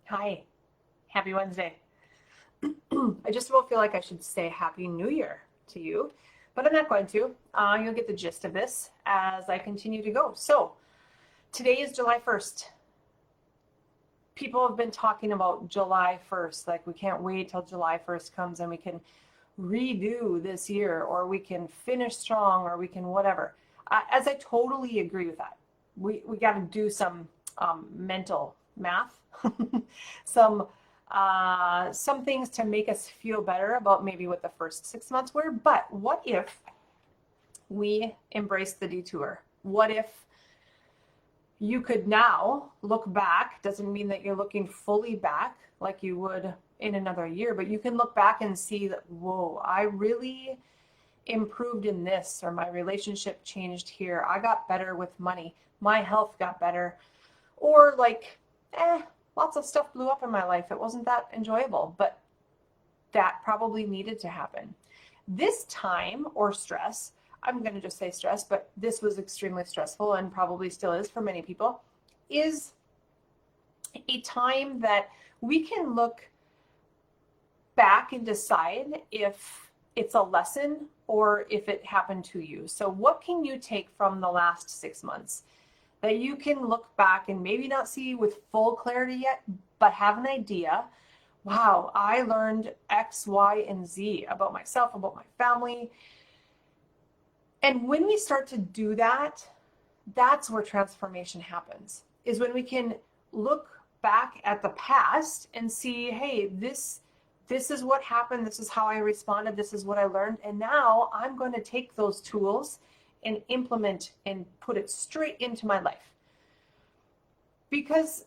Hi, happy Wednesday. I just about feel like I should say Happy New Year to you, but I'm not going to. You'll get the gist of this as I continue to go. So, today is July 1st. People have been talking about July 1st, like we can't wait till July 1st comes and we can redo this year, or we can finish strong, or we can whatever. As I totally agree with that. We got to do some mental math, some some things to make us feel better about maybe what the first 6 months were. But what if we embrace the detour? What if you could now look back? Doesn't mean that you're looking fully back like you would in another year, but you can look back and see that, whoa, I really improved in this, or my relationship changed here. I got better with money. My health got better. Or like, lots of stuff blew up in my life. It wasn't that enjoyable, but that probably needed to happen. This time or stress, I'm going to just say stress, but this was extremely stressful and probably still is for many people, is a time that we can look back and decide if it's a lesson or if it happened to you. So what can you take from the last 6 months that you can look back and maybe not see with full clarity yet, but have an idea? Wow, I learned X, Y, and Z about myself, about my family. And when we start to do that, that's where transformation happens, is when we can look back at the past and see, hey, this is what happened. This is how I responded. This is what I learned. And now I'm going to take those tools and implement and put it straight into my life. Because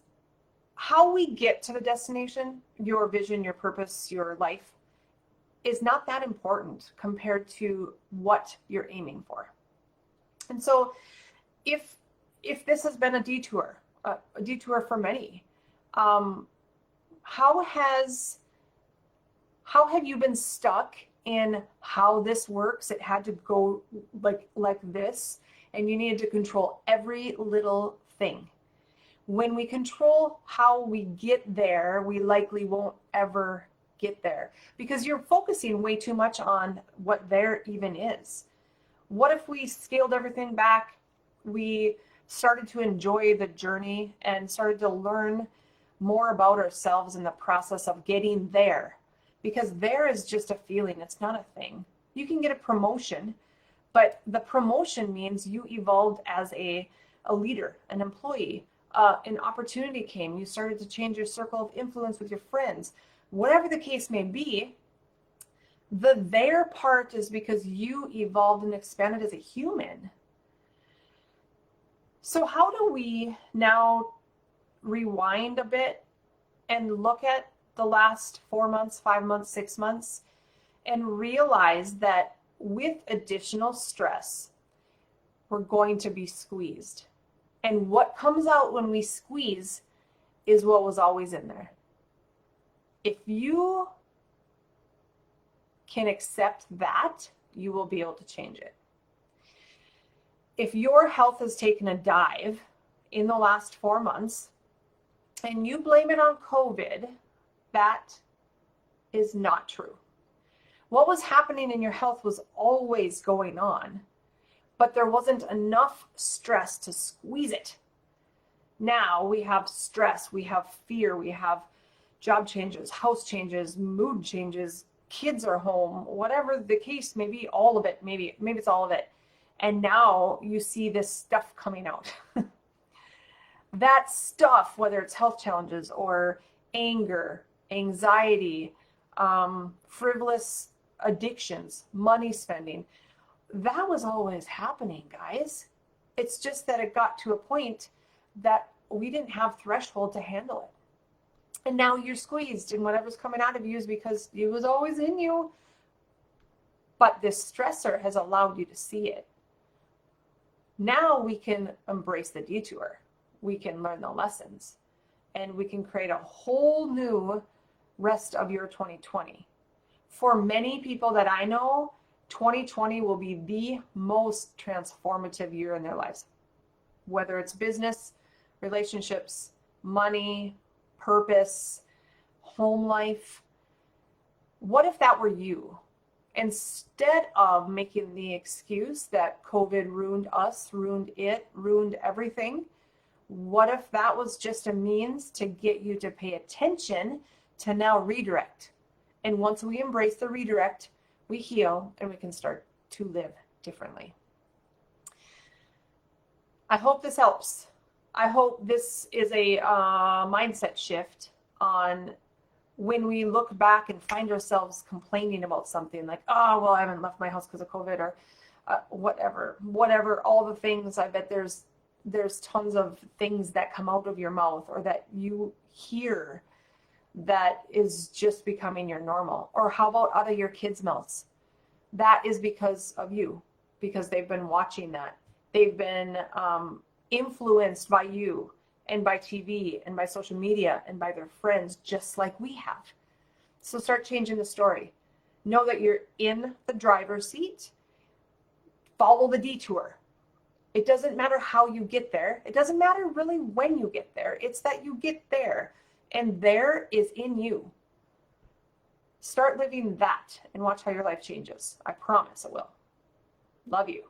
how we get to the destination, your vision, your purpose, your life, is not that important compared to what you're aiming for. And so if this has been a detour for many, how have you been stuck in how this works? It had to go like this, and you needed to control every little thing. When we control how we get there, we likely won't ever get there, because you're focusing way too much on what there even is. What if we scaled everything back? We started to enjoy the journey and started to learn more about ourselves in the process of getting there. Because there is just a feeling, it's not a thing. You can get a promotion, but the promotion means you evolved as a leader, an employee. An opportunity came, you started to change your circle of influence with your friends. Whatever the case may be, the there part is because you evolved and expanded as a human. So how do we now rewind a bit and look at the last 4 months, 5 months, 6 months, and realize that with additional stress, we're going to be squeezed. And what comes out when we squeeze is what was always in there. If you can accept that, you will be able to change it. If your health has taken a dive in the last 4 months and you blame it on COVID, that is not true. What was happening in your health was always going on, but there wasn't enough stress to squeeze it. Now we have stress, we have fear, we have job changes, house changes, mood changes, kids are home, whatever the case may be, all of it, maybe it's all of it. And now you see this stuff coming out. That stuff, whether it's health challenges or anger, anxiety, frivolous addictions, money spending, that was always happening, guys. It's just that it got to a point that we didn't have threshold to handle it. And now you're squeezed, and whatever's coming out of you is because it was always in you. But this stressor has allowed you to see it. Now we can embrace the detour. We can learn the lessons, and we can create a whole new rest of your 2020. For many people that I know, 2020 will be the most transformative year in their lives, whether it's business, relationships, money, purpose, home life. What if that were you? Instead of making the excuse that COVID ruined us, ruined it, ruined everything, what if that was just a means to get you to pay attention to now redirect? And once we embrace the redirect, we heal and we can start to live differently. I hope this helps. I hope this is a mindset shift on when we look back and find ourselves complaining about something like, oh, well, I haven't left my house because of COVID, or whatever, all the things. I bet there's tons of things that come out of your mouth or that you hear that is just becoming your normal. Or how about out of your kids' mouths? That is because of you, because they've been watching that. They've been influenced by you and by TV and by social media and by their friends, just like we have. So start changing the story. Know that you're in the driver's seat. Follow the detour. It doesn't matter how you get there. It doesn't matter really when you get there. It's that you get there, and there is in you. Start living that and watch how your life changes. I promise it will. Love you.